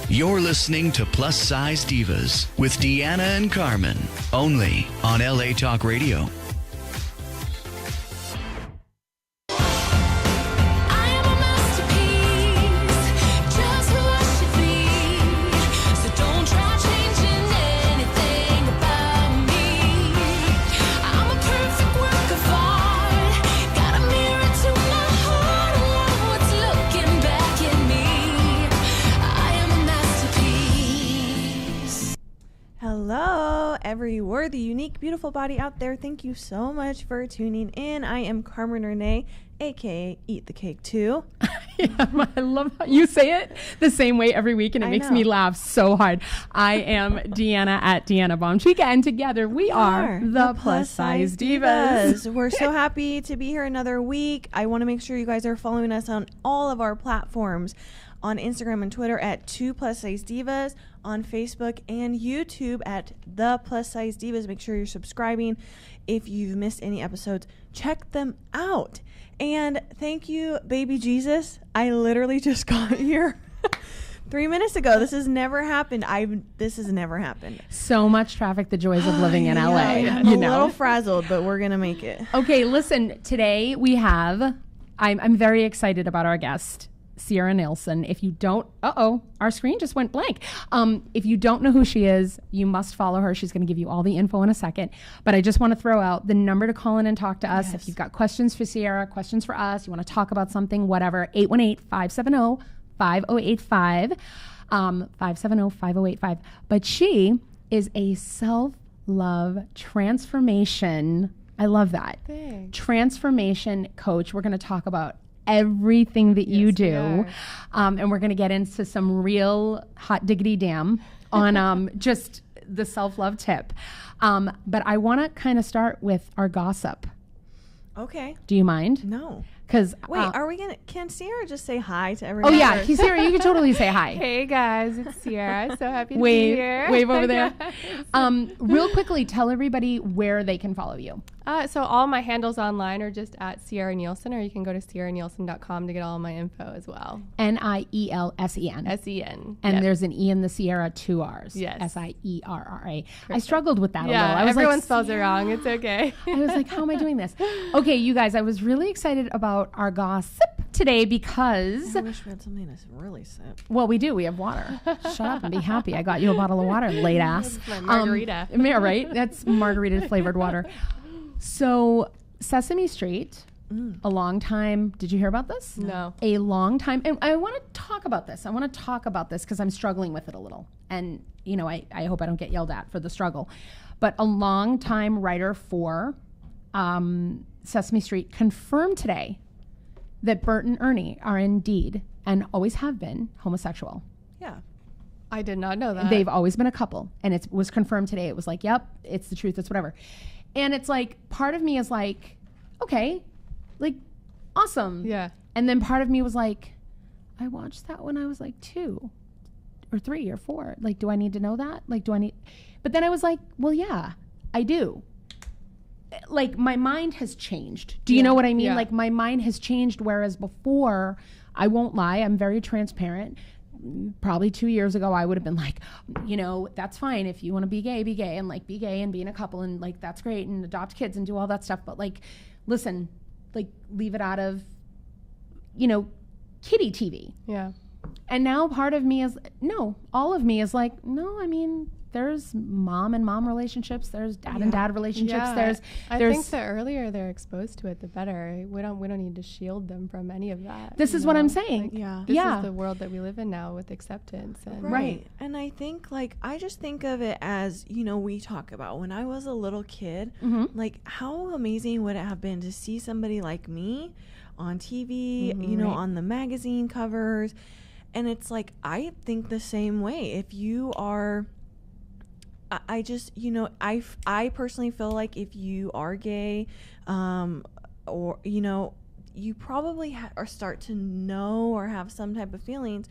You're listening to Plus Size Divas with Deanna and Carmen, only on LA Talk Radio. Every worthy, unique, beautiful body out there, thank you so much for tuning in. I am Carmen Renee, aka Eat the Cake Too. Yeah, I love how you say it the same way every week, and it makes me laugh so hard. I am Deanna at Deanna Bombchica, and together we are the Plus Size Divas. We're so happy to be here another week. I want to make sure you guys are following us on all of our platforms. On Instagram and Twitter at 2 Plus Size Divas, on Facebook and YouTube at The Plus Size Divas. Make sure you're subscribing. If you've missed any episodes, check them out. And thank you, baby Jesus. I literally just got here 3 minutes ago. This has never happened. This has never happened. So much traffic, the joys of living in LA. I'm a little frazzled, but we're going to make it. Okay, listen, today we have, I'm very excited about our guest, Sierra Nielsen. If you don't, our screen just went blank. If you don't know who she is, you must follow her. She's going to give you all the info in a second. But I just want to throw out the number to call in and talk to us. Yes. If you've got questions for Sierra, questions for us, you want to talk about something, whatever, 818-570-5085, 570-5085. But she is a self-love transformation. I love that. Thanks. Transformation coach. We're going to talk about everything that you do, and we're going to get into some real hot diggity damn on just the self-love tip, but I want to kind of start with our gossip. Okay. Do you mind? No. Because wait, can Sierra just say hi to everyone? Oh yeah, Sierra, you can totally say hi. Hey guys, it's Sierra. So happy to be here. Wave over there. Real quickly, tell everybody where they can follow you. So all my handles online are just at Sierra Nielsen, or you can go to sierranielsen.com to get all my info as well. Nielsen. S-E-N. And there's an E in the Sierra, 2 R's. Yes. S-I-E-R-R-A. I struggled with that a little. I was everyone spells it wrong. It's okay. I was like, how am I doing this? Okay, you guys, I was really excited about our gossip today because... I wish we had something to really sip. Well, we do. We have water. Shut up and be happy. I got you a bottle of water, late ass. My margarita. Yeah, right? That's margarita flavored water. So Sesame Street, a long time. Did you hear about this? No. A long time. And I want to talk about this. Because I'm struggling with it a little. And, you know, I hope I don't get yelled at for the struggle. But a long time writer for Sesame Street confirmed today that Bert and Ernie are indeed, and always have been, homosexual. Yeah. I did not know that. They've always been a couple. And it was confirmed today. It was like, yep, it's the truth. It's whatever. And it's like, part of me is like, okay, like, awesome. Yeah. And then part of me was like, I watched that when I was like 2 or 3 or 4. Like, do I need to know that? Like, but then I was like, well, yeah, I do. Like, my mind has changed. Do you know what I mean? Yeah. Like, my mind has changed, whereas before, I won't lie, I'm very transparent. Probably 2 years ago, I would have been like, you know, that's fine. If you want to be gay, and like be gay and be in a couple and like, that's great, and adopt kids and do all that stuff. But like, listen, like, leave it out of, you know, kiddie TV. Yeah. And now part of me is, no, all of me is like, no, I mean, there's mom and mom relationships. There's dad and dad relationships. Yeah. I think the earlier they're exposed to it, the better. We don't need to shield them from any of that. This is what I'm saying. Like, this is the world that we live in now with acceptance. And right. And I think, like, I just think of it as, you know, we talk about when I was a little kid, like, how amazing would it have been to see somebody like me on TV, you know, on the magazine covers. And it's like, I think the same way. If you are, I just, I personally feel like if you are gay, or, you probably or start to know or have some type of feelings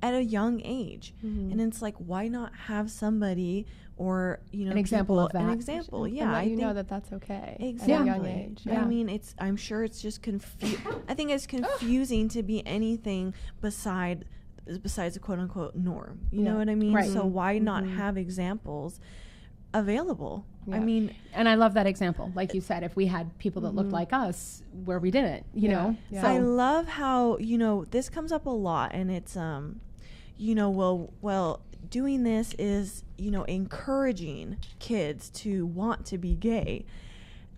at a young age. And it's like, why not have somebody or, an example of that. An example, And yeah. let I you think know that that's okay exactly. at a young age. I mean, I'm sure it's just I think it's confusing to be anything besides a quote unquote norm. You know what I mean? Right. So why not have examples available? Yeah. I mean, and I love that example. Like you said, if we had people that looked like us where we didn't, you know. Yeah. So I love how, this comes up a lot, and it's, well, doing this is, encouraging kids to want to be gay.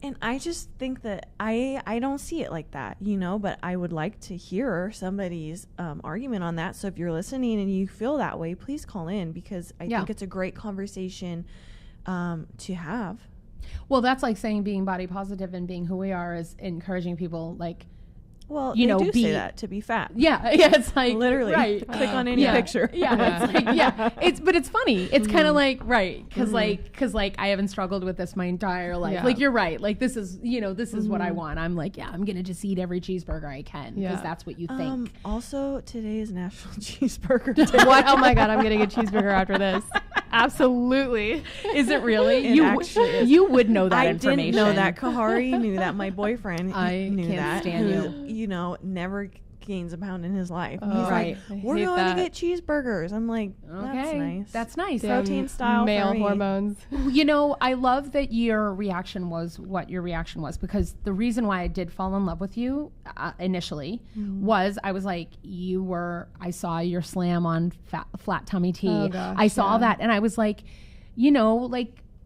And I just think that I don't see it like that, but I would like to hear somebody's argument on that. So if you're listening and you feel that way, please call in, because I think it's a great conversation to have. Well, that's like saying being body positive and being who we are is encouraging people, like, well, you they know, do be say that, to be fat. Yeah, it's like literally right. Click on any picture. Yeah, it's like but it's funny. It's kind of like because like I haven't struggled with this my entire life. Yeah. Like you're right. Like this is this is what I want. I'm like I'm gonna just eat every cheeseburger I can because that's what you think. Also, today is National Cheeseburger Day. What? Oh my God, I'm getting a cheeseburger after this. Absolutely. Is it really? It actually is. You would know that I information. didn't know that. Kahari knew that. My boyfriend I knew can't that. stand who, never gains a pound in his life. Oh, He's right. like, we're going to get cheeseburgers. I'm like, that's nice. That's nice. Protein style male for me. hormones. I love that your reaction was what your reaction was, because the reason why I did fall in love with you initially was I was like, I saw your slam on flat tummy tea. Oh, gosh, I saw that, and I was like,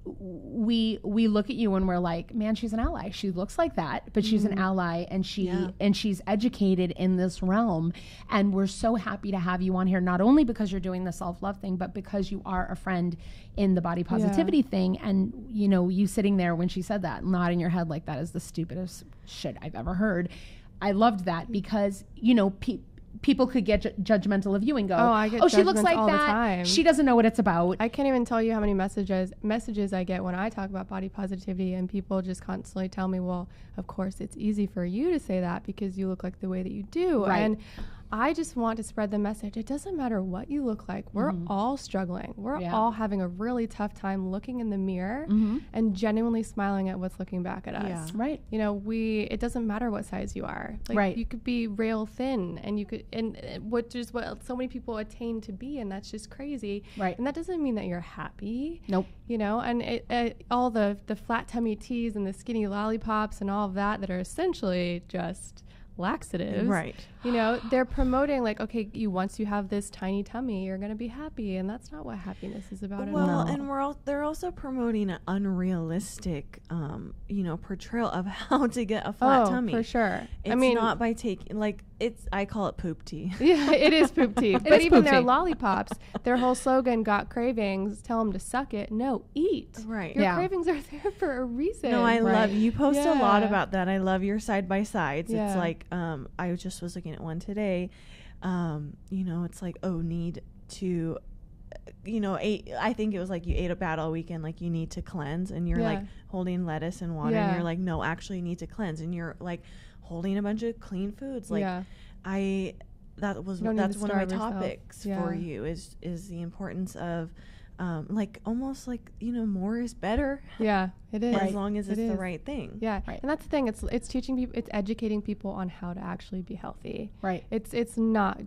we look at you and we're like, man, she's an ally. She looks like that, but she's an ally, and she's educated in this realm. And we're so happy to have you on here, not only because you're doing the self-love thing, but because you are a friend in the body positivity thing. And you sitting there when she said that, nodding your head like that is the stupidest shit I've ever heard. I loved that because people could get judgmental of you and go, she looks like that. She doesn't know what it's about. I can't even tell you how many messages I get when I talk about body positivity, and people just constantly tell me, well, of course it's easy for you to say that because you look like the way that you do. Right. And I just want to spread the message. It doesn't matter what you look like. We're all struggling. We're all having a really tough time looking in the mirror and genuinely smiling at what's looking back at us. Yeah. Right. It doesn't matter what size you are. Like, you could be rail thin, and which is what so many people attain to be, and that's just crazy. Right. And that doesn't mean that you're happy. Nope. And all the flat tummy teas and the skinny lollipops and all of that are essentially just laxatives, Right? They're promoting like, okay, once you have this tiny tummy, you're gonna be happy, and that's not what happiness is about. Well, and they're also promoting an unrealistic, portrayal of how to get a flat tummy. For sure. It's not by taking I call it poop tea. Yeah, it is poop tea. But even their lollipops, their whole slogan, "Got cravings, tell them to suck it." No, eat. Right. Your cravings are there for a reason. No, I love you. Post a lot about that. I love your side by sides. Yeah. It's like I just was looking at one today. It's like, need to, I think it was like you ate a bad all weekend, like you need to cleanse, and you're like holding lettuce and water, and you're like, no, actually you need to cleanse, and you're like holding a bunch of clean foods. Like that's one of my topics for you is the importance of almost like more is better. Yeah, it is. As long as it's the right thing. Yeah, right. And that's the thing. It's teaching people. It's educating people on how to actually be healthy. Right. It's not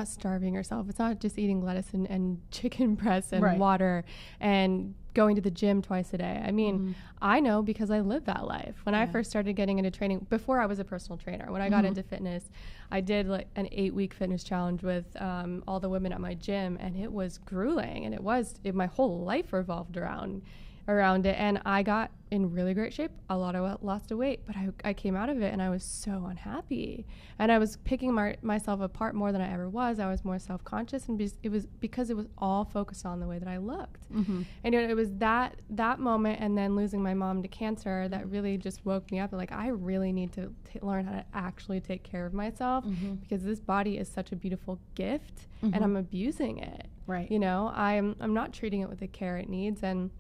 starving yourself. It's not just eating lettuce and chicken breasts and water and going to the gym twice a day. I mean, I know because I lived that life. When I first started getting into training, before I was a personal trainer, when I got into fitness, I did like an 8-week fitness challenge with all the women at my gym, and it was grueling. And my whole life revolved around around it. And I got in really great shape. Lost a weight, but I came out of it and I was so unhappy. And I was picking myself apart more than I ever was. I was more self-conscious, and it was because it was all focused on the way that I looked. And it was that moment, and then losing my mom to cancer, that really just woke me up. Like, I really need to learn how to actually take care of myself, because this body is such a beautiful gift, and I'm abusing it. Right. You know, I'm not treating it with the care it needs. And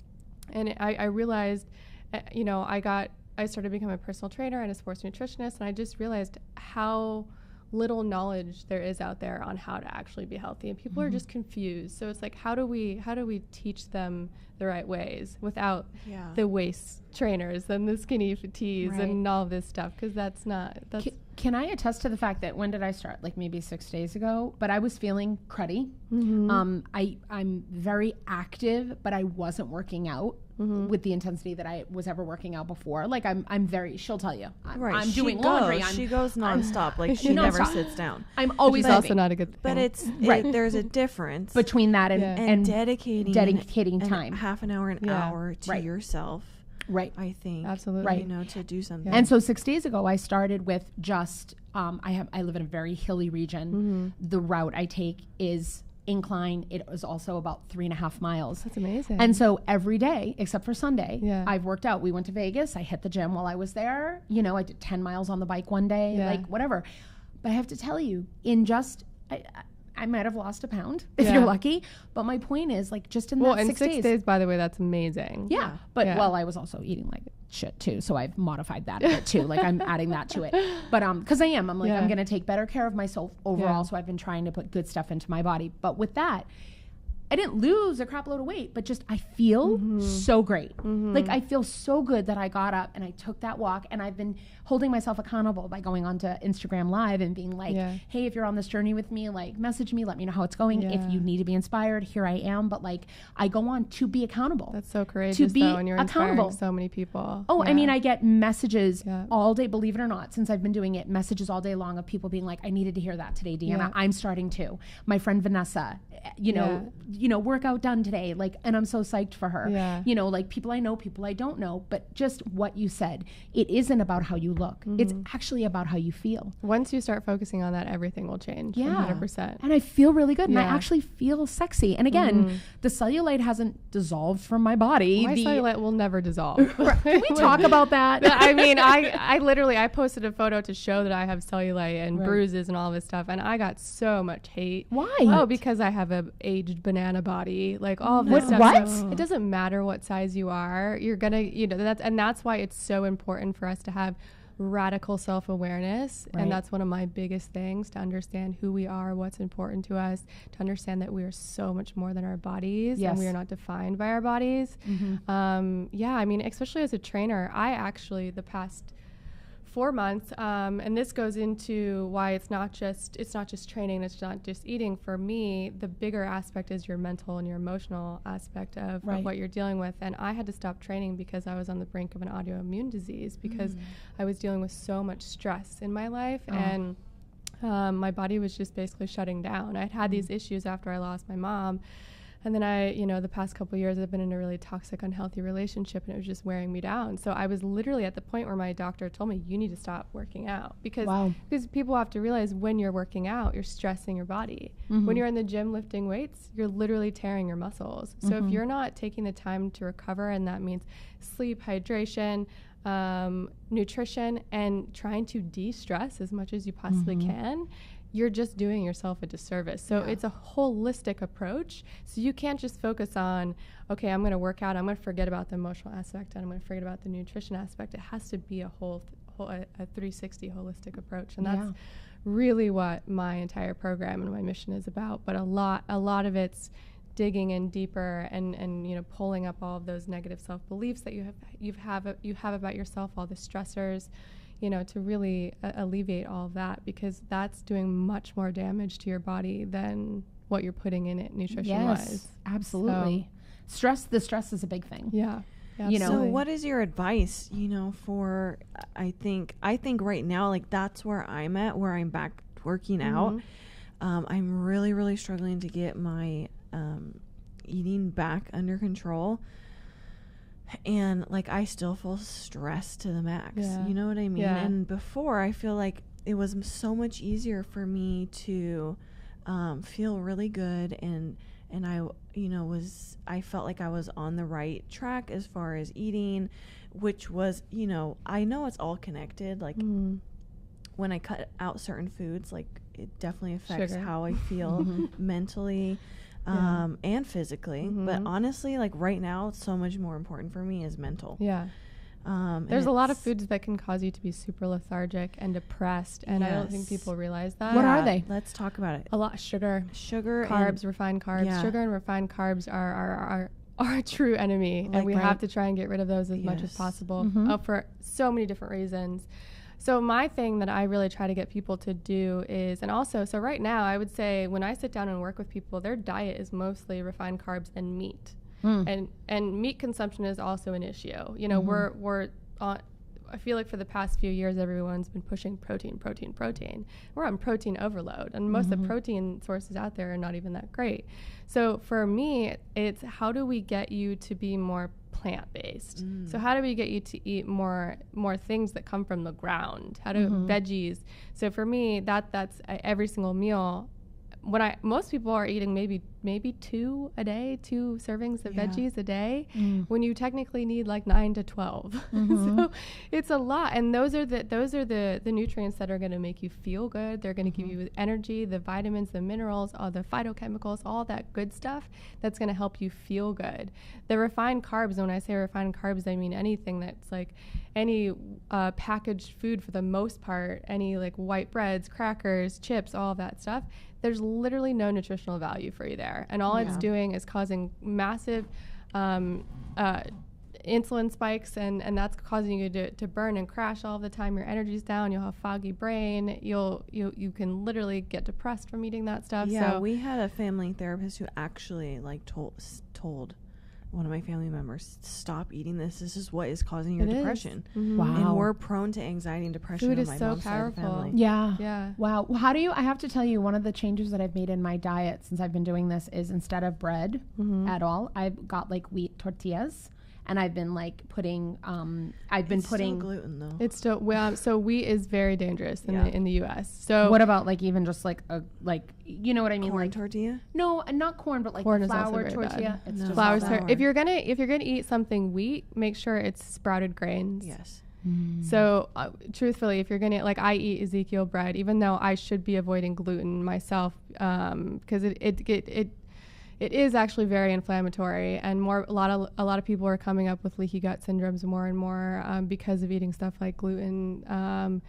I realized, you know, I started becoming a personal trainer and a sports nutritionist, and I just realized how little knowledge there is out there on how to actually be healthy, and people are just confused. So it's like, how do we teach them the right ways without the waist trainers and the skinny tees and all of this stuff? Because that's Can I attest to the fact that, when did I start? Like maybe 6 days ago, but I was feeling cruddy. I'm very active, but I wasn't working out with the intensity that I was ever working out before. Like I'm very, she'll tell you, I'm doing laundry. She goes nonstop. Like she never sits down. I'm always also not a good thing. But it's there's a difference between that and dedicating time, half an hour, an hour to yourself. Right. I think. Absolutely. You know, to do something. And so 6 days ago, I started with just, I live in a very hilly region. The route I take is incline. It was also about 3.5 miles. That's amazing. And so every day, except for Sunday, I've worked out. We went to Vegas. I hit the gym while I was there. You know, I did 10 miles on the bike one day, like whatever. But I have to tell you, in just, I might have lost a pound if you're lucky. But my point is, like, just in that 6 days. 6 days, by the way, that's amazing. Yeah. But, well, I was also eating like shit too. So I've modified that a bit too. Like, I'm adding that to it. But, cause I'm like, I'm going to take better care of myself overall. So I've been trying to put good stuff into my body. But with that, I didn't lose a crap load of weight, but just I feel so great. Like, I feel so good that I got up and I took that walk, and I've been holding myself accountable by going onto Instagram Live and being like, hey, if you're on this journey with me, like, message me, let me know how it's going. If you need to be inspired, here I am. But like, I go on to be accountable. That's so courageous, to be and you're accountable. Inspiring so many people. Oh, I mean, I get messages all day, believe it or not, since I've been doing it, messages all day long of people being like, I needed to hear that today, Deanna. I'm starting to. My friend Vanessa, you know, workout done today, like, and I'm so psyched for her. You know, like, people I know, people I don't know, but just what you said, it isn't about how you look. It's actually about how you feel. Once you start focusing on that, everything will change. 100%. And I feel really good, and I actually feel sexy. And again, the cellulite hasn't dissolved from my body. My cellulite will never dissolve. Can we talk about that? I mean, I literally, I posted a photo to show that I have cellulite and bruises and all this stuff, and I got so much hate. Why? Oh, because I have a aged banana body, like all of this stuff. What? So it doesn't matter what size you are. You're gonna, you know, that's why it's so important for us to have radical self-awareness. And that's one of my biggest things, to understand who we are, what's important to us, to understand that we are so much more than our bodies, and we are not defined by our bodies. I mean, especially as a trainer, I actually, the past 4 months, and this goes into why it's not just training, it's not just eating. For me, the bigger aspect is your mental and your emotional aspect of what you're dealing with. And I had to stop training because I was on the brink of an autoimmune disease, because I was dealing with so much stress in my life, and my body was just basically shutting down. I'd had these issues after I lost my mom. And then the past couple of years, I've been in a really toxic, unhealthy relationship, and it was just wearing me down. So I was literally at the point where my doctor told me, you need to stop working out, because people have to realize, when you're working out, you're stressing your body. When you're in the gym lifting weights, you're literally tearing your muscles. So if you're not taking the time to recover, and that means sleep, hydration, nutrition, and trying to de-stress as much as you possibly can, you're just doing yourself a disservice. So it's a holistic approach. So you can't just focus on, okay, I'm going to work out, I'm going to forget about the emotional aspect, and I'm going to forget about the nutrition aspect. It has to be a whole 360 holistic approach. And that's really what my entire program and my mission is about. But a lot of it's digging in deeper and you know, pulling up all of those negative self-beliefs that you have about yourself, all the stressors, you know, to really alleviate all of that, because that's doing much more damage to your body than what you're putting in it nutrition-wise. Yes, absolutely. So, the stress is a big thing. Yeah. You know, so what is your advice, you know, for, I think right now, like, that's where I'm at, where I'm back working out. I'm really, really struggling to get my eating back under control. And like I still feel stressed to the max. Yeah. You know what I mean? Yeah. And before, I feel like it was so much easier for me to feel really good, and I, you know, I felt like I was on the right track as far as eating, which was, you know, I know it's all connected. Like when I cut out certain foods, like it definitely affects Sugar. how I feel mentally. And physically, but honestly, like right now, it's so much more important for me is mental. Yeah. There's a lot of foods that can cause you to be super lethargic and depressed, and I don't think people realize that. What are they? Let's talk about it. A lot of sugar, Carbs, refined carbs. Yeah. Sugar and refined carbs are our true enemy, Like, and we have to try and get rid of those as much as Yes. possible for so many different reasons. So my thing that I really try to get people to do is, and also, so right now I would say when I sit down and work with people, their diet is mostly refined carbs and meat. And meat consumption is also an issue. You know, we're on, I feel like for the past few years, everyone's been pushing protein. We're on protein overload, and most of the protein sources out there are not even that great. So for me, it's how do we get you to be more plant-based? So how do we get you to eat more things that come from the ground? How do veggies? So for me, that's every single meal. Most people are eating maybe 2 a day, 2 servings of veggies a day, when you technically need like 9 to 12. So it's a lot, and those are the nutrients that are going to make you feel good. They're going to give you energy, the vitamins, the minerals, all the phytochemicals, all that good stuff that's going to help you feel good. The refined carbs, when I say refined carbs, I mean anything that's like any packaged food for the most part, any like white breads, crackers, chips, all of that stuff. There's literally no nutritional value for you there. And all it's doing is causing massive insulin spikes, and that's causing you to burn and crash all the time. Your energy's down. You'll have foggy brain. You can literally get depressed from eating that stuff. Yeah, so we had a family therapist who actually like told one of my family members, stop eating this. This is what is causing your depression. Wow. And we're prone to anxiety and depression. Food on is my so mom's side of the powerful. family. Yeah. Wow. I have to tell you, one of the changes that I've made in my diet since I've been doing this is instead of bread at all, I've got like wheat tortillas. And I've been like putting, It's still gluten though. it's still so wheat is very dangerous in the U.S. So what about like even just like you know what I mean? Corn like tortilla? No, not corn, but like Corn the is also flour very tortilla. bad. It's No. just flour. flour. If you're gonna eat something wheat, make sure it's sprouted grains. Yes. So truthfully, if you're gonna, like, I eat Ezekiel bread, even though I should be avoiding gluten myself, because it is actually very inflammatory, and a lot of people are coming up with leaky gut syndromes more and more because of eating stuff like gluten.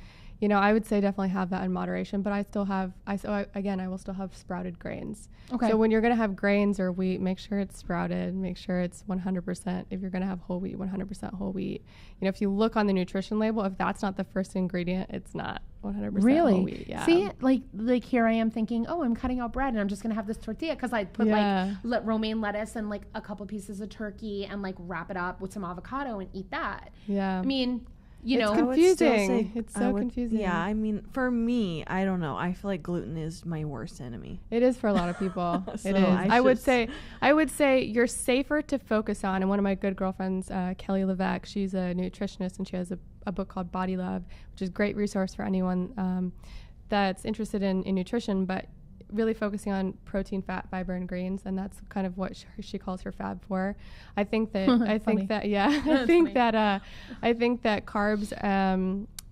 You know, I would say definitely have that in moderation, but I will still have sprouted grains. Okay. So when you're going to have grains or wheat, make sure it's sprouted, make sure it's 100%. If you're going to have whole wheat, 100% whole wheat. You know, if you look on the nutrition label, if that's not the first ingredient, it's not 100% really whole wheat. Yeah. See, like here I am thinking, oh, I'm cutting out bread and I'm just gonna have this tortilla because I put like romaine lettuce and like a couple pieces of turkey and like wrap it up with some avocado and eat that. Yeah. I mean, you It's know, confusing. It's so confusing. Yeah, I mean, for me, I don't know. I feel like gluten is my worst enemy. It is for a lot of people. So it is. I I would say you're safer to focus on. And one of my good girlfriends, Kelly Levesque, she's a nutritionist, and she has a book called Body Love, which is a great resource for anyone that's interested in nutrition, but really focusing on protein, fat, fiber, and greens, and that's kind of what she calls her Fab Four. I think that I think that carbs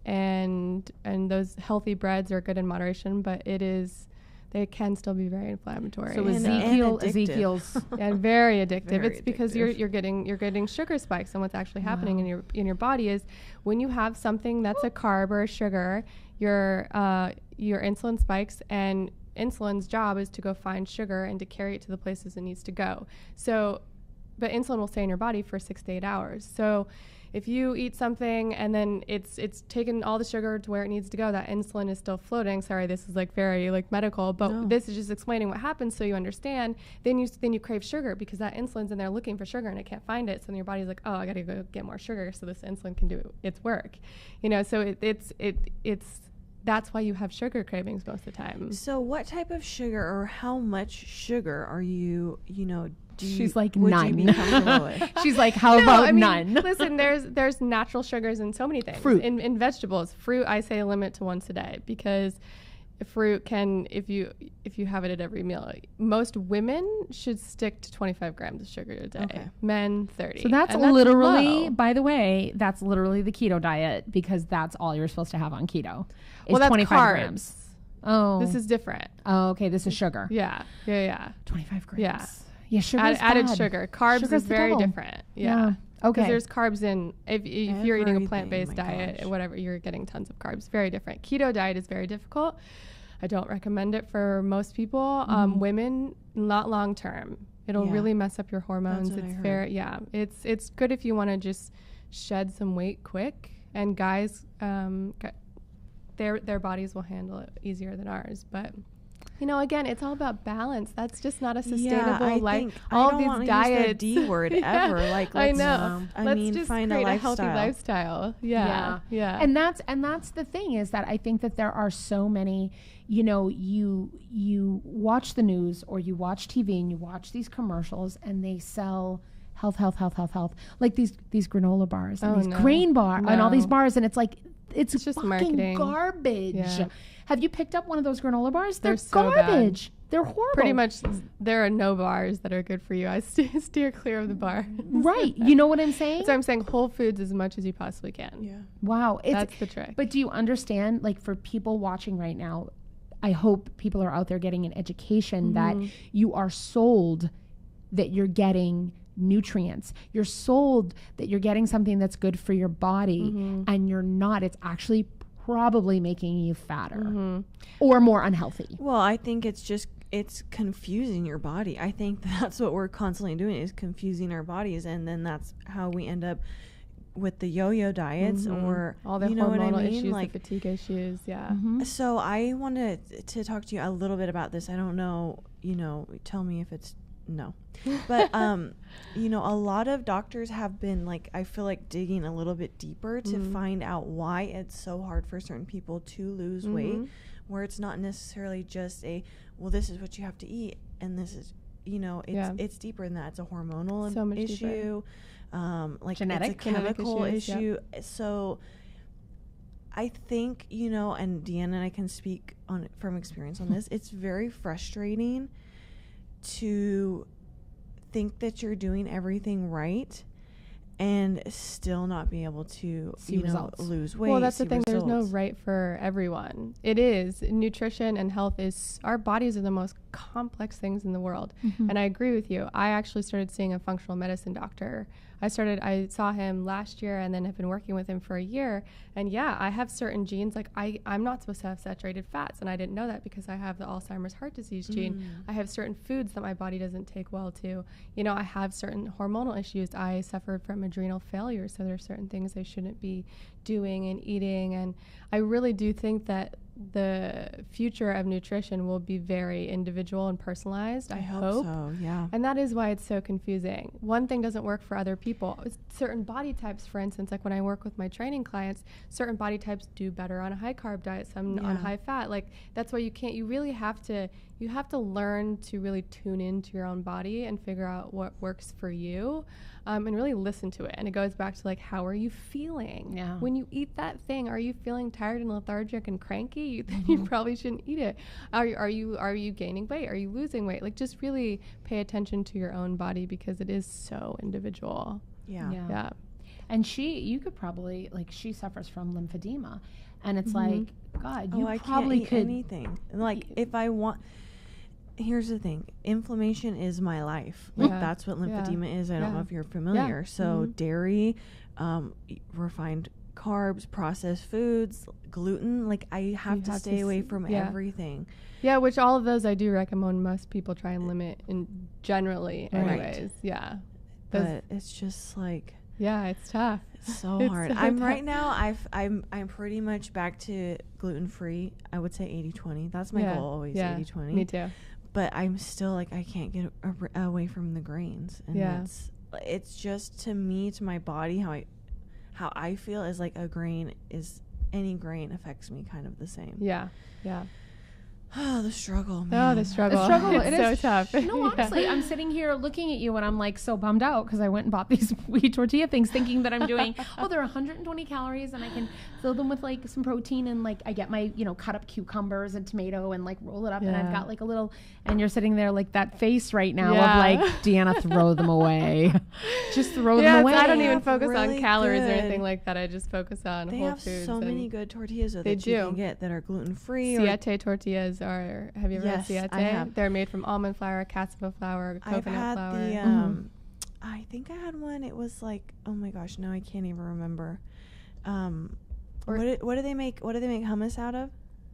and those healthy breads are good in moderation, but they can still be very inflammatory. so And Ezekiel's and very addictive. Very It's because addictive. you're getting sugar spikes, and what's actually happening in your body is when you have something that's a carb or a sugar, your insulin spikes, and insulin's job is to go find sugar and to carry it to the places it needs to go. So, but insulin will stay in your body for 6 to 8 hours. So if you eat something and then it's taken all the sugar to where it needs to go, that insulin is still floating. Sorry, this is like very like medical, but this is just explaining what happens so you understand. Then you crave sugar because that insulin's in there looking for sugar and it can't find it. So then your body's like, oh, I got to go get more sugar so this insulin can do its work. You know, so it's that's why you have sugar cravings most of the time. So what type of sugar or how much sugar are you She's like, would none. you be comfortable with? She's like, how about I mean, none? Listen, there's natural sugars in so many things. Fruit. In vegetables, fruit, I say limit to once a day, because fruit can, if you have it at every meal, most women should stick to 25 grams of sugar a day. Okay. Men 30. So that's literally, by the way, that's literally the keto diet, because that's all you're supposed to have on keto. Is that's 25 carbs. grams. Oh, This is different. Oh, okay. This is sugar. Yeah. 25 grams. Yeah. Yeah, sugar Added sugar. Carbs Sugar's is the very devil. different. Yeah. Okay. Because there's carbs in, if you're eating a Everything, plant-based my diet, gosh. whatever, you're getting tons of carbs. Very different. Keto diet is very difficult. I don't recommend it for most people. Women, not long-term. It'll really mess up your hormones. That's what It's I very, it's good if you want to just shed some weight quick. And guys, their bodies will handle it easier than ours. But again, it's all about balance. That's just not a sustainable life. All of these diets. Use the D word ever. Like, I let's, know. I mean, just find create a healthy lifestyle. Yeah. And that's the thing, is that I think that there are so many, you watch the news or you watch TV and you watch these commercials and they sell health, like these granola bars and these grain bars and all these bars, and it's like, it's just fucking marketing. Garbage. Yeah. Have you picked up one of those granola bars? They're so garbage. They're horrible. Pretty much, there are no bars that are good for you. I steer clear of the bar. Right. You know what I'm saying? So I'm saying whole foods as much as you possibly can. Yeah. Wow. That's the trick. But do you understand, like, for people watching right now, I hope people are out there getting an education that you are sold that you're getting nutrients. You're sold that you're getting something that's good for your body, and you're not. It's actually probably making you fatter or more unhealthy. Well, I think it's confusing your body. I think that's what we're constantly doing, is confusing our bodies, and then that's how we end up with the yo-yo diets or all the hormonal issues, like the fatigue issues. Yeah. So I wanted to talk to you a little bit about this. I don't know, tell me if it's no. But a lot of doctors have been, like, I feel like digging a little bit deeper to find out why it's so hard for certain people to lose weight, where it's not necessarily just this is what you have to eat, and this is, it's deeper than that. It's a hormonal issue, like genetic it's a chemical issues, issue. So I think, and Deanna and I can speak from experience on this. It's very frustrating to think that you're doing everything right and still not be able to lose weight. Well, that's the thing. Results. There's no right for everyone. It is. Nutrition and health is, our bodies are the most complex things in the world. And I agree with you. I actually started seeing a functional medicine doctor. I saw him last year and then have been working with him for a year. And yeah, I have certain genes, like I'm not supposed to have saturated fats, and I didn't know that because I have the Alzheimer's heart disease gene. I have certain foods that my body doesn't take well to. I have certain hormonal issues. I suffered from adrenal failure, so there are certain things I shouldn't be doing and eating. And I really do think that the future of nutrition will be very individual and personalized. I hope so, yeah. And that is why it's so confusing. One thing doesn't work for other people. Certain body types, for instance, like when I work with my training clients, certain body types do better on a high carb diet, some on high fat. Like, that's why you really have to learn to really tune into your own body and figure out what works for you, and really listen to it. And it goes back to, like, how are you feeling? Yeah. When you eat that thing, are you feeling tired and lethargic and cranky? You probably shouldn't eat it. Are you gaining weight? Are you losing weight? Like, just really pay attention to your own body, because it is so individual. Yeah. And you could probably, like, she suffers from lymphedema, and it's like, God, you I probably can't eat could anything. Like, if I want. Here's the thing. Inflammation is my life. Like, that's what lymphedema is. I don't know if you're familiar. Yeah. So dairy, refined carbs, processed foods, gluten, like, I have to stay away from everything. Yeah, which all of those I do recommend most people try and limit generally anyways. Yeah. But it's just like, yeah, it's tough. It's so hard. Right now, I'm pretty much back to gluten-free. I would say 80-20. That's my goal, always 80-20. Me too. But I'm still, like, I can't get away from the grains. And it's just, to me, to my body, how I feel is like any grain affects me kind of the same. Yeah. Oh, the struggle, man. Oh, the struggle. It It's is so tough. No, honestly, I'm sitting here looking at you and I'm like so bummed out because I went and bought these wheat tortilla things thinking that I'm doing, they're 120 calories and I can fill them with like some protein and like I get my, cut up cucumbers and tomato and like roll it up and I've got like a little, and you're sitting there like that face right now of like, Deanna, throw them away. Just throw them away. I don't even focus really on calories or good. anything like that. I just focus on They whole have foods. so many good tortillas that you can get that are gluten-free. Siete tortillas are, have you ever had Siete? I have. They're made from almond flour, cassava flour, coconut flour. I've had I think I had one. It was like, oh my gosh, now I can't even remember. What do they make hummus out of?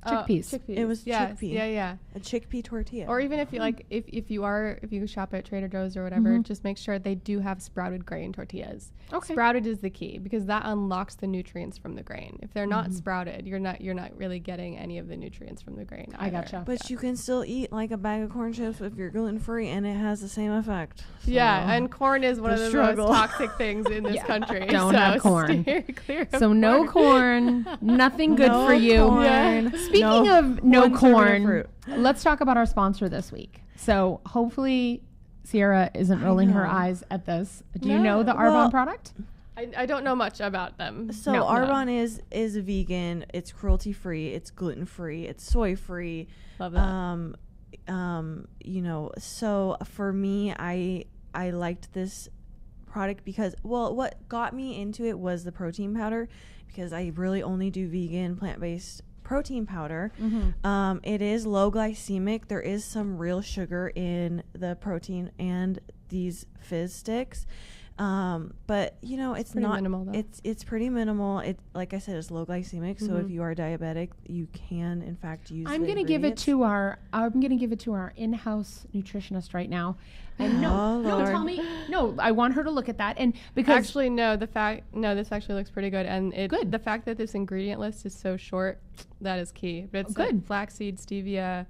Chickpeas. It was chickpea. Yeah. A chickpea tortilla. Or even if you like, if you shop at Trader Joe's or whatever, just make sure they do have sprouted grain tortillas. Okay. Sprouted is the key because that unlocks the nutrients from the grain. If they're not sprouted, you're not really getting any of the nutrients from the grain. I gotcha. But you can still eat like a bag of corn chips if you're gluten-free and it has the same effect. So. Yeah, and corn is one of the most toxic things in this country. Don't have corn. Steer clear of So no corn, nothing good for you. Corn. Yeah. Speaking of no one serving of corn, fruit. let's talk about our sponsor this week. So hopefully Sierra isn't rolling her eyes at this. Do you know the Arbonne product? I don't know much about them. So Arbonne is vegan, it's cruelty-free, it's gluten-free, it's soy-free. Love that. So for me, I liked this product because, what got me into it was the protein powder, because I really only do vegan, plant-based protein powder. It is low glycemic. There is some real sugar in the protein and these fizz sticks. But it's not minimal, though. It's pretty minimal. It, like I said, it's low glycemic. So if you are diabetic, you can in fact use. I'm going to give it to our in-house nutritionist right now. And tell me. No, I want her to look at that. And because actually, this actually looks pretty good. And the fact that this ingredient list is so short, that is key. But it's good. Like flaxseed, stevia.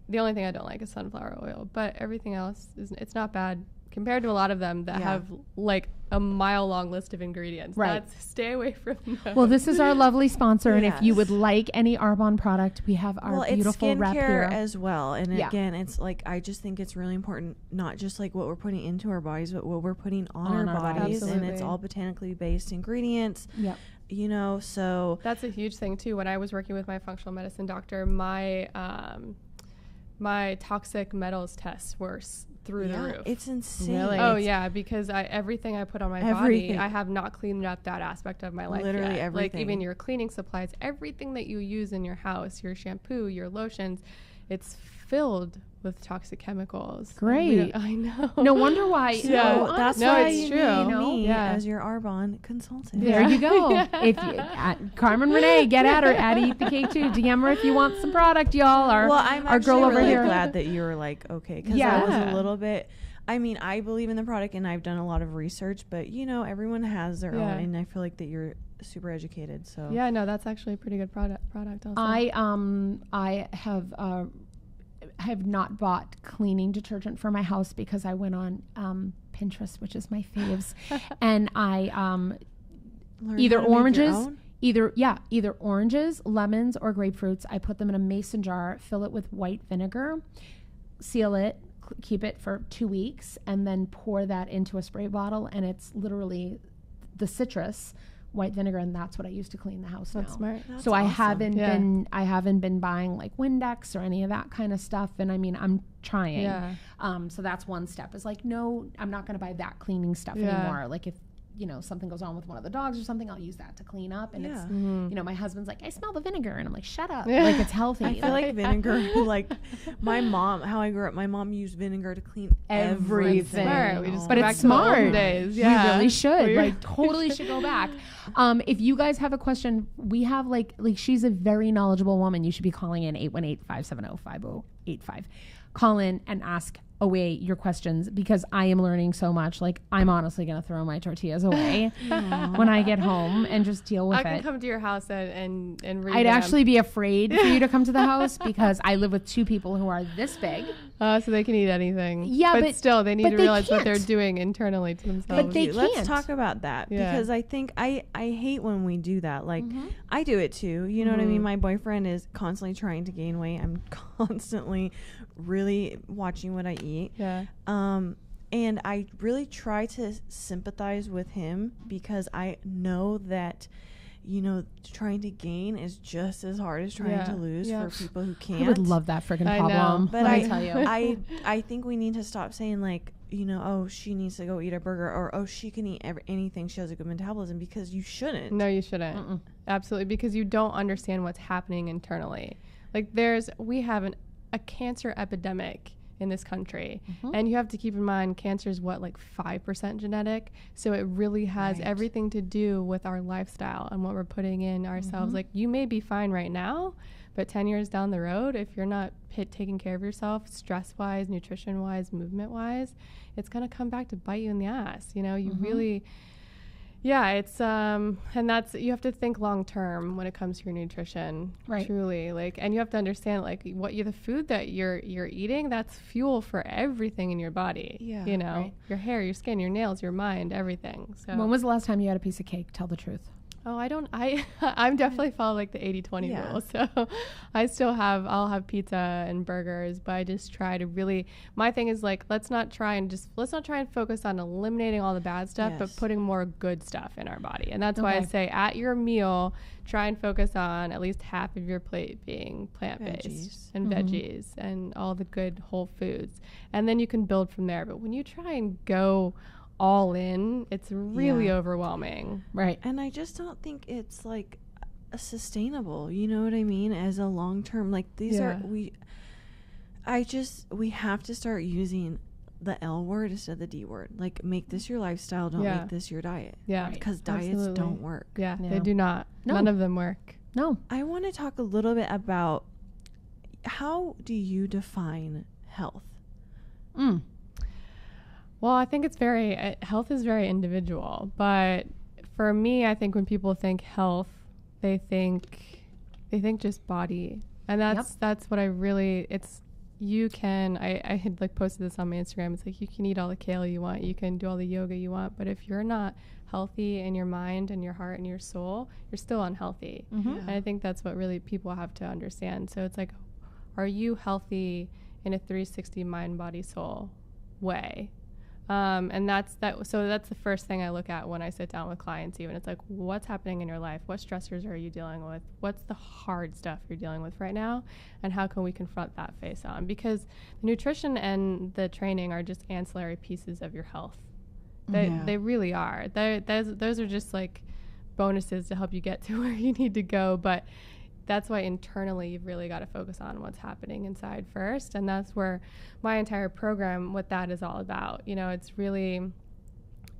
The only thing I don't like is sunflower oil, but everything else it's not bad compared to a lot of them that have like a mile-long list of ingredients. Right. Stay away from them. Well, this is our lovely sponsor, and if you would like any Arbonne product, we have our beautiful it's rep here as well. And again, it's like I just think it's really important, not just like what we're putting into our bodies, but what we're putting on our bodies, and it's all botanically based ingredients. Yep. So that's a huge thing too. When I was working with my functional medicine doctor, my toxic metals tests were through the roof. It's insane. Really? Oh yeah, because everything I put on my body, I have not cleaned up that aspect of my life Literally yet. everything. Like even your cleaning supplies, everything that you use in your house, your shampoo, your lotions, it's filled with toxic chemicals. Great. I know. No wonder why. So that's why it's you true. need me as your Arbonne consultant. There you go. If you, Carmen Renee, get at her at Eat the Cake too. DM her if you want some product, y'all. I'm our girl over really here. glad that you were like, okay, because I was a little bit. I mean, I believe in the product and I've done a lot of research, but everyone has their own, and I feel like that you're super educated. So that's actually a pretty good product. Also, I have not bought cleaning detergent for my house because I went on Pinterest, which is my faves, and I either oranges, lemons, or grapefruits. I put them in a mason jar, fill it with white vinegar, seal it, keep it for 2 weeks, and then pour that into a spray bottle, and it's literally the citrus white vinegar, and that's what I use to clean the house now. That's smart. So I haven't been buying like Windex or any of that kind of stuff, and I mean I'm trying. So that's one step. Is like, no, I'm not going to buy that cleaning stuff anymore. Like if something goes on with one of the dogs or something, I'll use that to clean up. And it's my husband's like, I smell the vinegar, and I'm like, shut up. Like it's healthy. I feel like vinegar. Like my mom, how I grew up, my mom used vinegar to clean everything. But it's smart. Days. Yeah. We really should. Like totally should go back. If you guys have a question, we have like she's a very knowledgeable woman. You should be calling in 818-570-5085. Call in and ask away your questions, because I am learning so much. Like I'm honestly going to throw my tortillas away when I get home and just deal with it. I can come to your house and read I'd them. actually be afraid for you to come to the house because I live with two people who are this big. So they can eat anything. Yeah, but still, they need to realize what they're doing internally to themselves. But they can't. Let's talk about that because I think I hate when we do that. Like I do it too. You know what I mean? My boyfriend is constantly trying to gain weight. I'm constantly really watching what I eat. Yeah. And I really try to sympathize with him because I know that, you know, trying to gain is just as hard as trying to lose for people who can't. I would love that freaking problem. But Let me tell you. I think we need to stop saying like, you know, oh, she needs to go eat a burger, or oh, she can eat anything. She has a good metabolism, because you shouldn't. No, you shouldn't. Absolutely, because you don't understand what's happening internally. Like we have a cancer epidemic in this country, and you have to keep in mind cancer is what, like 5% genetic, so it really has everything to do with our lifestyle and what we're putting in ourselves. Like, you may be fine right now, but 10 years down the road, if you're not taking care of yourself, stress wise, nutrition wise, movement wise, it's going to come back to bite you in the ass. You know, you really it's and that's, you have to think long term when it comes to your nutrition, truly. Like, and you have to understand, like, the food that you're eating, that's fuel for everything in your body. You know, your hair, your skin, your nails, your mind, everything. So when was the last time you had a piece of cake? Tell the truth. Oh, I'm definitely follow like the 80-20 rule. So I'll have pizza and burgers, but I just try to really, my thing is like, let's not try and focus on eliminating all the bad stuff, but putting more good stuff in our body. And that's why I say at your meal, try and focus on at least half of your plate being plant-based and veggies and all the good whole foods. And then you can build from there. But when you try and go all in, it's really overwhelming. Right. And I just don't think it's like sustainable, you know what I mean, as a long term. Like, these are we have to start using the L word instead of the D word. Like, make this your lifestyle, don't make this your diet. Because diets don't work. They do not. None of them work. I want to talk a little bit about, how do you define health? Well, I think it's health is very individual, but for me, I think when people think health, they think just body. And that's what I really, I had like posted this on my Instagram. It's like, you can eat all the kale you want, you can do all the yoga you want, but if you're not healthy in your mind and your heart and your soul, you're still unhealthy. And I think that's what really people have to understand. So it's like, are you healthy in a 360 mind, body, soul way? And that's the first thing I look at when I sit down with clients. Even, it's like, what's happening in your life? What stressors are you dealing with? What's the hard stuff you're dealing with right now? And how can we confront that face on? Because the nutrition and the training are just ancillary pieces of your health. They really are. Those are just like bonuses to help you get to where you need to go. But that's why internally you've really got to focus on what's happening inside first. And that's where my entire program, what that is all about. You know, it's really,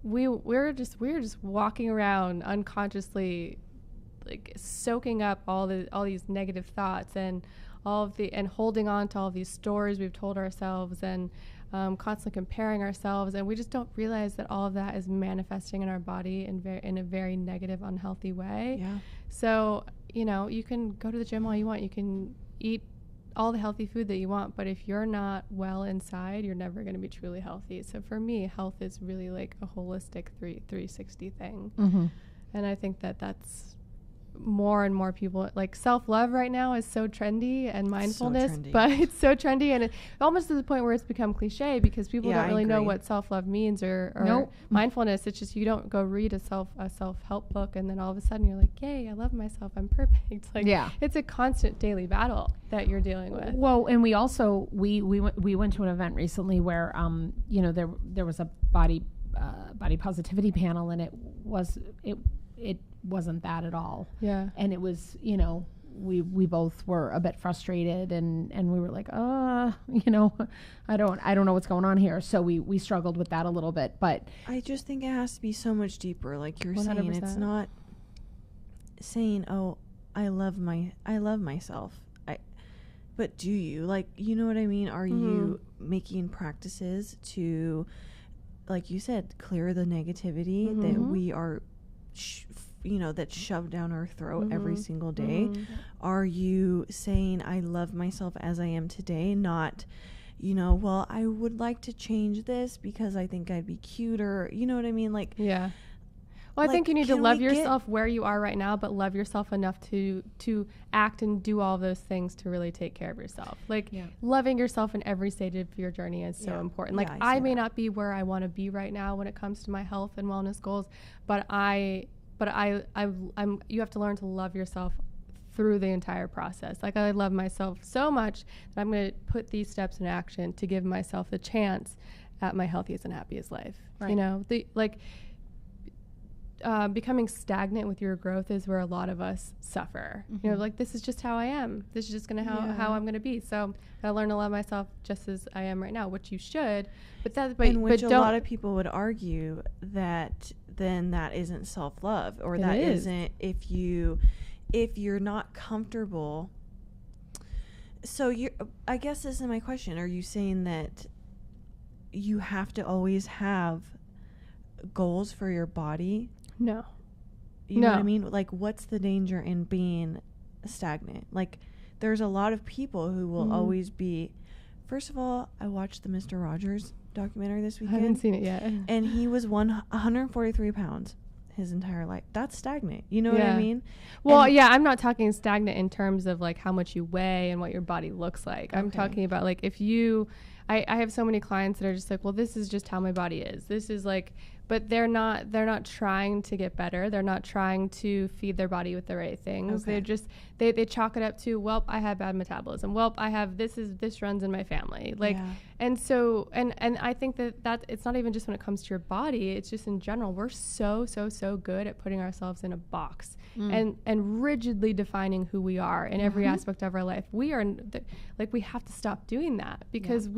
we're just walking around unconsciously, like soaking up all these negative thoughts and and holding on to all of these stories we've told ourselves, and constantly comparing ourselves. And we just don't realize that all of that is manifesting in our body in a very negative, unhealthy way. So, you know, you can go to the gym all you want, you can eat all the healthy food that you want, but if you're not well inside, you're never going to be truly healthy. So for me, health is really like a holistic 360 thing. And I think that's more and more people, like, self-love right now is so trendy, and mindfulness, but it's so trendy, and it almost to the point where it's become cliche, because people don't really know what self-love means or mindfulness. It's just, you don't go read a self-help book and then all of a sudden you're like, yay, I love myself, I'm perfect. Like, it's a constant daily battle that you're dealing with. Well, and we also we went to an event recently where you know, there was a body positivity panel, and it wasn't that at all. And it was, you know, we both were a bit frustrated, and we were like, you know, I don't know what's going on here. So we struggled with that a little bit, but I just think it has to be so much deeper. Like you're 100%. Saying, it's not saying, oh, I love myself. But do you, like, you know what I mean? Are you making practices to, like you said, clear the negativity that we are that's shoved down our throat every single day? Are you saying, I love myself as I am today, not, you know, well, I would like to change this because I think I'd be cuter. You know what I mean? Like, yeah. Well, I think you need to love yourself where you are right now, but love yourself enough to act and do all those things to really take care of yourself. Like loving yourself in every stage of your journey is so important. Like I may not be where I want to be right now when it comes to my health and wellness goals, but you have to learn to love yourself through the entire process. Like I love myself so much that I'm going to put these steps in action to give myself the chance at my healthiest and happiest life. Right. You know, becoming stagnant with your growth is where a lot of us suffer. You know, like this is just how I am. This is just gonna how I'm gonna be. So I learn to love myself just as I am right now, which you should. But a lot of people would argue that then that isn't self-love, or that isn't if you're not comfortable. So I guess this is my question. Are you saying that you have to always have goals for your body? No. You know what I mean? Like, what's the danger in being stagnant? Like, there's a lot of people who will always be. First of all, I watched the Mr. Rogers documentary this weekend. I haven't seen it yet. And he was 143 pounds his entire life. That's stagnant. You know what I mean? Well, I'm not talking stagnant in terms of like how much you weigh and what your body looks like. I'm talking about like if you, I have so many clients that are just like, well, this is just how my body is. This is like, but they're not trying to get better. They're not trying to feed their body with the right things. They're just, they chalk it up to, well, I have bad metabolism. Well, I have, this runs in my family. Like, and so, and I think that it's not even just when it comes to your body, it's just in general. We're so good at putting ourselves in a box and rigidly defining who we are in every aspect of our life. We are like, we have to stop doing that because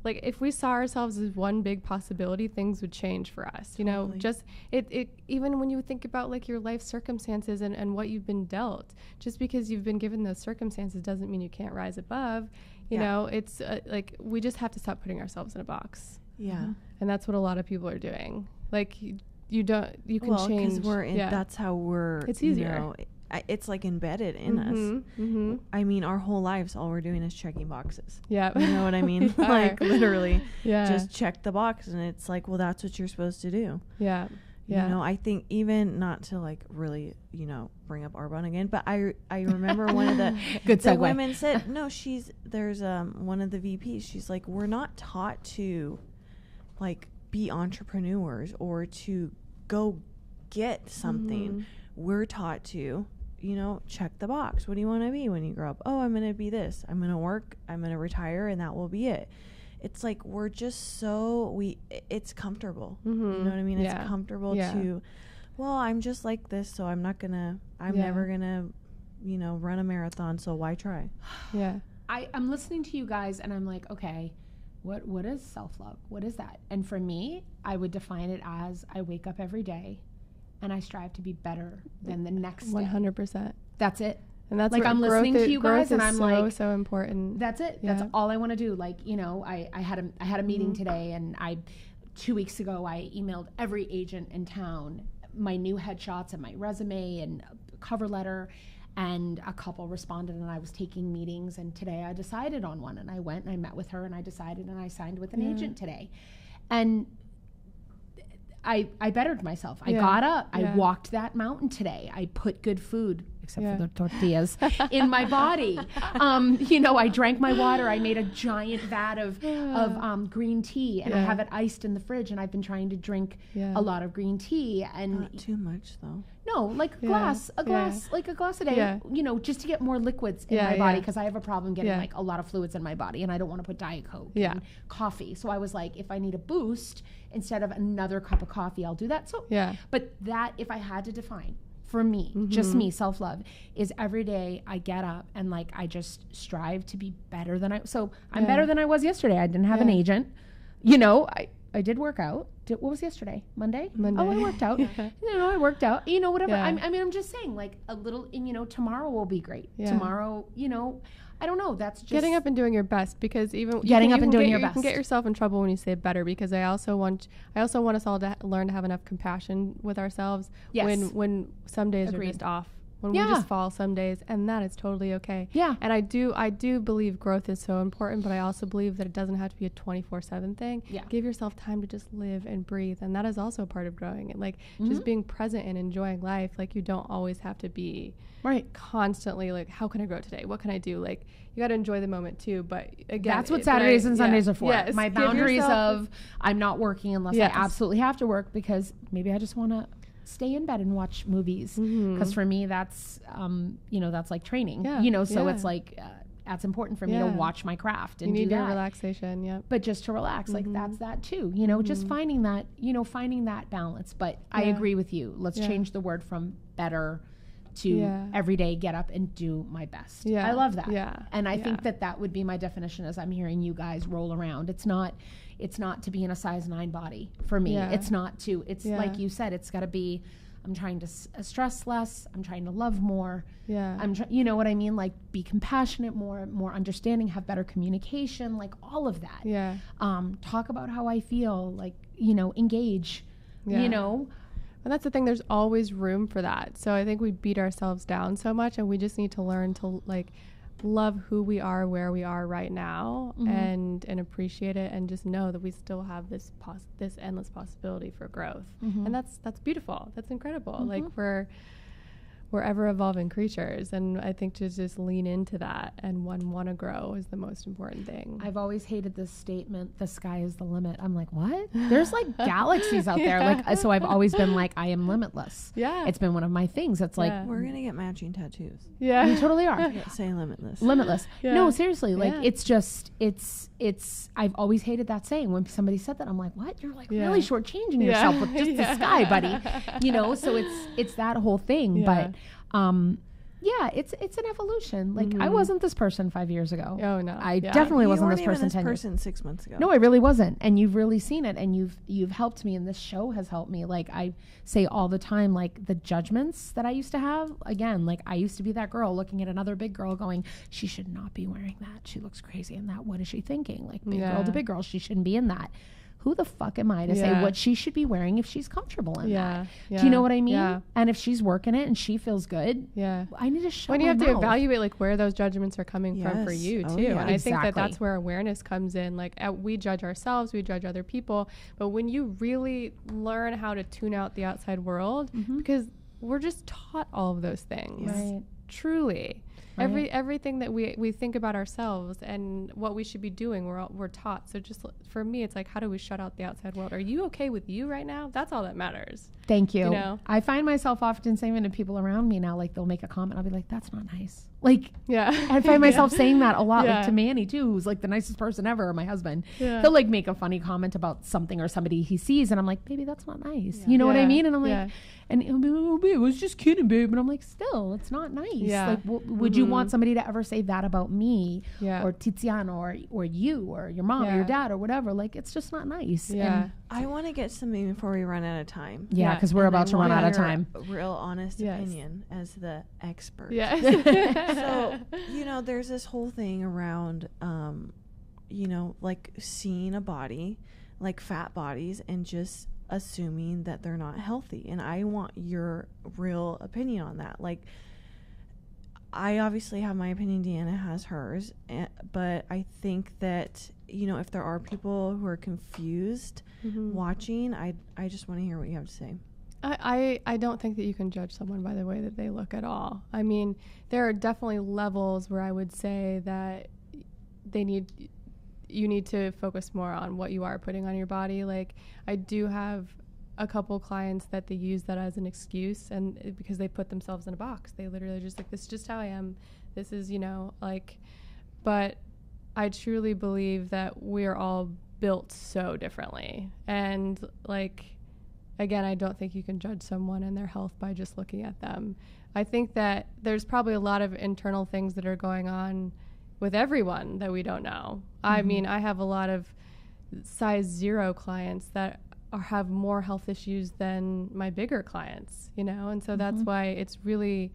like if we saw ourselves as one big possibility, things would change for us. You know, just it even when you think about like your life circumstances and what you've been dealt, just because you've been given those circumstances doesn't mean you can't rise above. You know, it's like we just have to stop putting ourselves in a box. Yeah. And that's what a lot of people are doing. Like you can change. Because that's how we're, it's easier. You know, it's like embedded in us. I mean, our whole lives, all we're doing is checking boxes. Yeah. You know what I mean? Like literally just check the box. And it's like, well, that's what you're supposed to do. Yeah. You know, I think even not to like really, you know, bring up Arbonne again, but I remember one of the the women said, no, there's one of the VPs. She's like, we're not taught to like be entrepreneurs or to go get something. We're taught to, you know, check the box. What do you want to be when you grow up? Oh, I'm going to be this. I'm going to work. I'm going to retire, and that will be it. It's like we're just it's comfortable. You know what I mean? It's comfortable to, well, I'm just like this, so I'm never going to, you know, run a marathon, so why try? Yeah. I'm listening to you guys, and I'm like, okay, what is self-love? What is that? And for me, I would define it as I wake up every day, and I strive to be better than the next 100%. day. That's it. And that's like I'm listening to you guys, and I'm like, so important. That's it. Yeah. That's all I want to do. Like, you know, I had a meeting today, and 2 weeks ago I emailed every agent in town my new headshots and my resume and cover letter, and a couple responded, and I was taking meetings, and today I decided on one, and I went and I met with her, and I decided, and I signed with an agent today, and I bettered myself. I got up. I walked that mountain today. I put good food, except for the tortillas, in my body. You know, I drank my water. I made a giant vat of green tea, and I have it iced in the fridge, and I've been trying to drink a lot of green tea. And not too much, though. No, like a glass, like a glass a day, you know, just to get more liquids in my body, because I have a problem getting like a lot of fluids in my body, and I don't want to put Diet Coke and coffee. So I was like, if I need a boost, instead of another cup of coffee, I'll do that. So, but that, if I had to define, for me, just me, self-love, is every day I get up and like I just strive to be better than I'm better than I was yesterday. I didn't have an agent. You know, I did work out. What was yesterday? Monday? Oh, I worked out. You know, I worked out. You know, whatever. I mean, I'm just saying, like, a little, and, you know, tomorrow will be great. Tomorrow, you know, I don't know. That's just getting up and doing your best, because even getting up and doing your best. You can get yourself in trouble when you say better, because I also want us all to learn to have enough compassion with ourselves when some days are just off. when we just fall some days, and that is totally okay. Yeah. And I do believe growth is so important, but I also believe that it doesn't have to be a 24/7 thing. Yeah. Give yourself time to just live and breathe, and that is also a part of growing. And like just being present and enjoying life. Like you don't always have to be constantly like, how can I grow today? What can I do? Like you got to enjoy the moment too. But again, that's what Saturdays and Sundays are for. Yes, my boundaries of I'm not working unless I absolutely have to work, because maybe I just want to stay in bed and watch movies, because for me that's that's like training, so it's like that's important for me to watch my craft and you do need that. your relaxation, but just to relax, like that's that too, just finding that balance. But I agree with you, let's change the word from better to every day get up and do my best. I love that. And I think that would be my definition as I'm hearing you guys roll around. It's not to be in a size 9 body for me. It's not to, it's like you said, it's got to be, I'm trying to stress less. I'm trying to love more. You know what I mean? Like be compassionate more understanding, have better communication, like all of that. Talk about how I feel, like, engage, And that's the thing, there's always room for that. So I think we beat ourselves down so much, and we just need to learn to like love who we are, where we are right now, and appreciate it, and just know that we still have this endless possibility for growth. And that's beautiful. That's incredible. Like we're ever evolving creatures, and I think to just lean into that and want to grow is the most important thing. I've always hated this statement, the sky is the limit. I'm like, what? There's like galaxies out there. Like, so I've always been like, I am limitless. It's been one of my things. It's like, we're gonna get matching tattoos. We totally are. Say limitless. Limitless. No, seriously. Like it's just, it's I've always hated that saying. When somebody said that, I'm like, what? You're like really shortchanging yourself with just the sky, buddy. So it's that whole thing. But it's an evolution. Like I wasn't this person 5 years ago. Oh no, I definitely wasn't this person 10 years. 6 months ago. No, I really wasn't. And you've really seen it, and you've helped me, and this show has helped me. Like I say all the time, like the judgments that I used to have. Again, like I used to be that girl looking at another big girl, going, she should not be wearing that. She looks crazy in that. What is she thinking? Like big girl to big girl, she shouldn't be in that. Who the fuck am I to say what she should be wearing if she's comfortable in that? Do you know what I mean? And if she's working it and she feels good, I need to shut when you my have mouth. to evaluate like where those judgments are coming from for you too. And I think that that's where awareness comes in. Like we judge ourselves, we judge other people, but when you really learn how to tune out the outside world, because we're just taught all of those things, truly. Everything that we think about ourselves and what we should be doing, we're taught. So just for me, it's like, how do we shut out the outside world? Are you okay with you right now? That's all that matters. Thank you. I find myself often saying to people around me now, like they'll make a comment, I'll be like, that's not nice. Like, I find myself saying that a lot, like to Manny too, who's like the nicest person ever, my husband. He'll like make a funny comment about something or somebody he sees, and I'm like, baby, that's not nice. You know what I mean? And I'm like, and he'll be, oh, babe, I was just kidding, babe. And I'm like, still, it's not nice. Like, would you want somebody to ever say that about me or Tiziano or you or your mom or your dad or whatever? Like, it's just not nice. And I want to get something before we run out of time. Yeah, because we're about to run out of time. Real honest opinion as the expert. So, there's this whole thing around, like seeing a body, like fat bodies, and just assuming that they're not healthy. And I want your real opinion on that. Like, I obviously have my opinion, Deanna has hers, but I think that, if there are people who are confused watching, I just want to hear what you have to say. I don't think that you can judge someone by the way that they look at all. I mean, there are definitely levels where I would say that you need to focus more on what you are putting on your body. Like, I do have a couple clients that they use that as an excuse, and because they put themselves in a box. They literally just like, this is just how I am. This is, but I truly believe that we're all built so differently. And like, again, I don't think you can judge someone and their health by just looking at them. I think that there's probably a lot of internal things that are going on with everyone that we don't know. I mean, I have a lot of size 0 clients that have more health issues than my bigger clients, and so that's why it's really,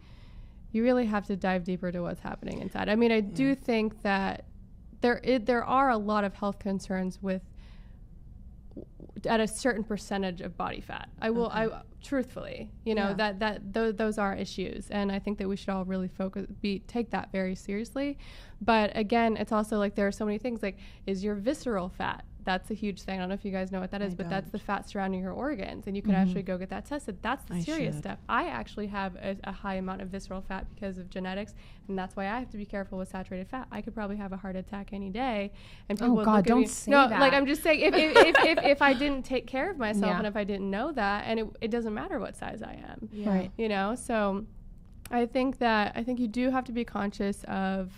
you really have to dive deeper to what's happening inside. I mean, I do think that there are a lot of health concerns with at a certain percentage of body fat. I will, truthfully, you know, those are issues. And I think that we should all really take that very seriously. But again, it's also like, there are so many things, like, is your visceral fat? That's a huge thing. I don't know if you guys know what that is, but that's the fat surrounding your organs, and you can actually go get that tested. That's the serious stuff. I actually have a high amount of visceral fat because of genetics, and that's why I have to be careful with saturated fat. I could probably have a heart attack any day, and people would look at me. Say that. Like, I'm just saying, if I didn't take care of myself, and if I didn't know that, and it doesn't matter what size I am, right? You know, so I think you do have to be conscious of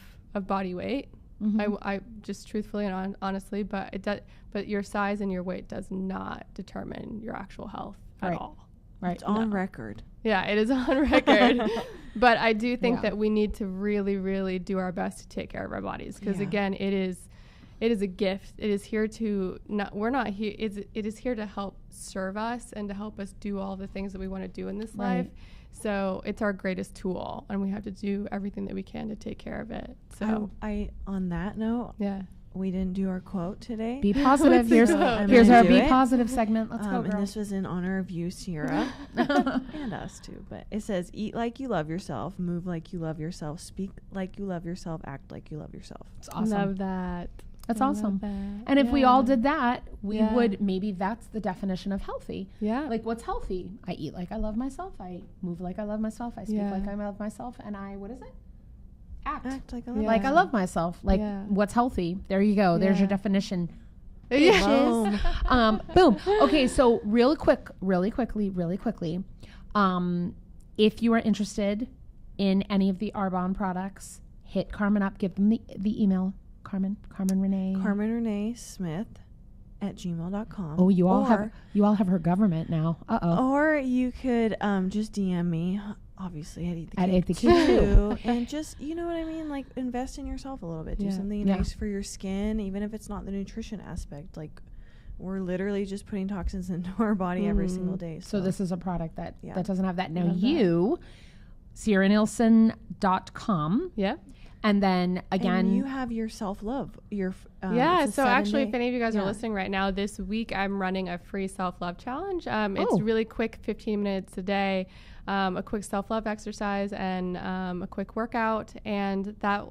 body weight. I just truthfully and honestly, but your size and your weight does not determine your actual health at all. Right. It's on record. Yeah, it is on record. But I do think that we need to really, really do our best to take care of our bodies, because again, it is a gift. It is here to it is here to help serve us and to help us do all the things that we want to do in this life. So it's our greatest tool, and we have to do everything that we can to take care of it. So I on that note, we didn't do our quote today. Be positive. Here's our Be Positive segment. Let's go, girl. And this was in honor of you, Sierra, and us too. But it says, eat like you love yourself, move like you love yourself, speak like you love yourself, act like you love yourself. It's awesome. Love that. That's awesome. And if we all did that, we would, maybe that's the definition of healthy. Yeah. Like, what's healthy? I eat like I love myself. I move like I love myself. I speak like I love myself. And what is it? Act like I love myself. Like, what's healthy? There you go. There's your definition. Boom. Boom. Okay, so really quickly, if you are interested in any of the Arbonne products, hit Carmen up, give them the email. Carmen Renee Smith at gmail.com. Oh, you all have her government now. Or you could just DM me, obviously at Eat the Cake too, and just, you know what I mean, like, invest in yourself a little bit. Do something nice for your skin, even if it's not the nutrition aspect. Like, we're literally just putting toxins into our body every single day. So this is a product that doesn't have that. Now SierraNielsen.com. Yeah. And then again, and you have your self-love. So actually, if any of you guys are listening right now, this week I'm running a free self-love challenge. It's really quick, 15 minutes a day, a quick self-love exercise, and a quick workout. And that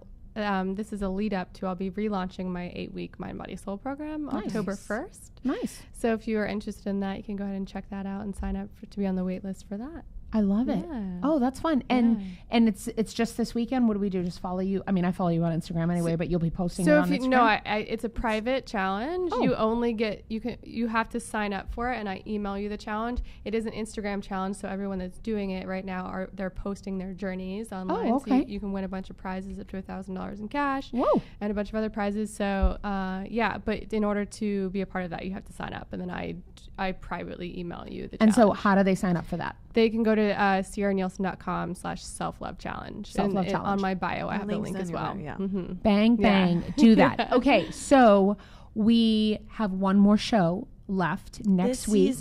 this is a lead up to, I'll be relaunching my 8-week Mind, Body, Soul program October 1st. Nice. So if you are interested in that, you can go ahead and check that out and sign up to be on the wait list for that. I love it. Oh, that's fun. And it's just this weekend. What do we do? Just follow you? I mean, I follow you on Instagram anyway, but you'll be posting it on Instagram. No, it's a private challenge. You only get, you have to sign up for it, and I email you the challenge. It is an Instagram challenge, so everyone that's doing it right now they're posting their journeys online. So you can win a bunch of prizes up to $1,000 in cash. Whoa. And a bunch of other prizes. So but in order to be a part of that, you have to sign up, and then I privately email you the challenge. And so how do they sign up for that? They can go to SierraNielsen.com/selflove challenge. On my bio, I have the link as well. Bang, bang. Do that. Okay, so we have one more show left next week.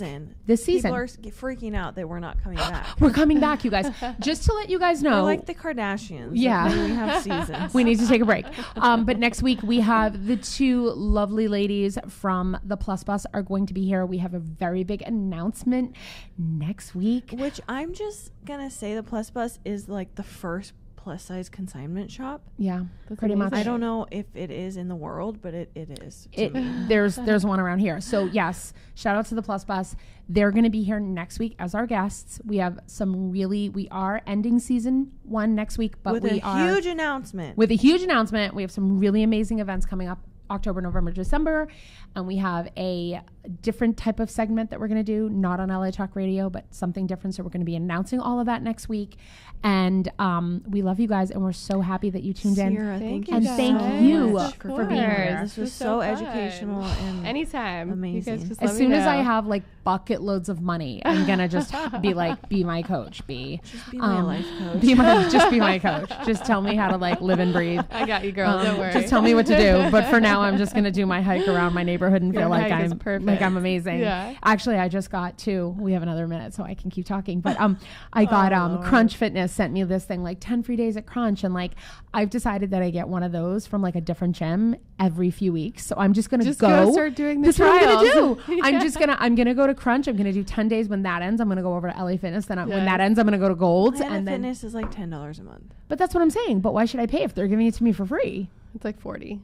This season. People are freaking out that we're not coming back. We're coming back, you guys. Just to let you guys know. We're like the Kardashians. Yeah. We have seasons. We need to take a break. But next week we have the two lovely ladies from the Plus Bus are going to be here. We have a very big announcement next week. Which I'm just going to say the Plus Bus is like the first plus size consignment shop. Yeah, pretty much. I don't know if it is in the world, but it is. There's one around here. So yes, shout out to the Plus Bus. They're going to be here next week as our guests. We have we are ending season 1 next week, but with a huge announcement. With a huge announcement. We have some really amazing events coming up October, November, December. And we have a different type of segment that we're going to do, not on LA Talk Radio, but something different. So we're going to be announcing all of that next week. And we love you guys, and we're so happy that you tuned in. Thank you. And thank you for being here. This was so educational and anytime. Amazing. As soon as I have like bucket loads of money, I'm gonna just be like, be my coach, just be my life coach. Just be my coach. Just tell me how to like live and breathe. I got you, girl. Don't worry. Just tell me what to do. But for now, I'm just gonna do my hike around my neighborhood and feel like I'm Like I'm amazing. Yeah. Actually, I just got two. We have another minute, so I can keep talking. But I got Crunch Fitness sent me this thing like 10 free days at Crunch, and like I've decided that I get one of those from like a different gym every few weeks. So I'm just gonna go start doing the this trials. Is what I'm gonna do. Yeah. I'm gonna go to Crunch. I'm gonna do 10 days. When that ends, I'm gonna go over to LA Fitness. Then when that ends, I'm gonna go to Gold's. Planet and then Fitness is like $10 a month. But that's what I'm saying. But why should I pay if they're giving it to me for free? It's like 40.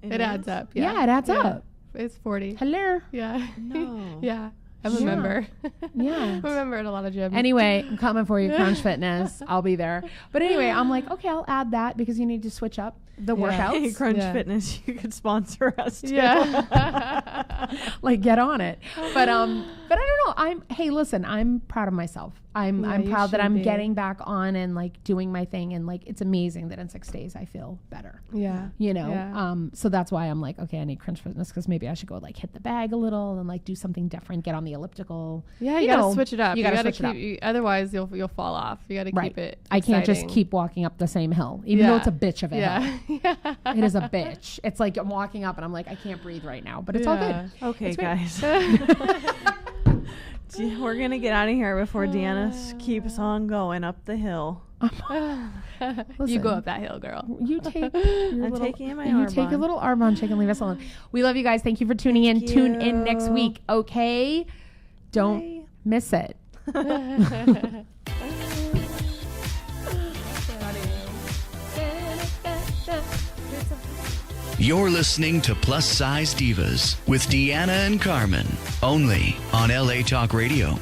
It is? adds up. Yeah, it adds up. It's 40. Hello. Yeah. No. Yeah. I'm a member. Yeah. I'm a member at a lot of gyms. Anyway, I'm coming for you, Crunch Fitness. I'll be there. But anyway, I'm like, okay, I'll add that because you need to switch up the workouts. Hey, Crunch Fitness, you could sponsor us too. Yeah. Like get on it. But I don't know. Hey, listen, I'm proud of myself. I'm proud that I'm getting back on and like doing my thing, and like it's amazing that in 6 days I feel better. Yeah. You know. Yeah. So that's why I'm like, okay, I need Crunch Fitness because maybe I should go like hit the bag a little and like do something different, get on the elliptical. Yeah, you gotta switch it up. You gotta switch it up. Otherwise you'll fall off. You gotta keep it I can't just exciting. keep walking up the same hill, even though it's a bitch of a hill. Yeah. It is a bitch. It's like I'm walking up and I'm like, I can't breathe right now, but it's all good. Okay, guys. We're going to get out of here before Deanna keeps on going up the hill. Listen, you go up that hill, girl. You take I'm taking my Arbonne. You take your little Arbonne chicken, leave us alone. We love you guys. Thank you for tuning in. Tune in next week, okay? Don't miss it. You're listening to Plus Size Divas with Deanna and Carmen, only on LA Talk Radio.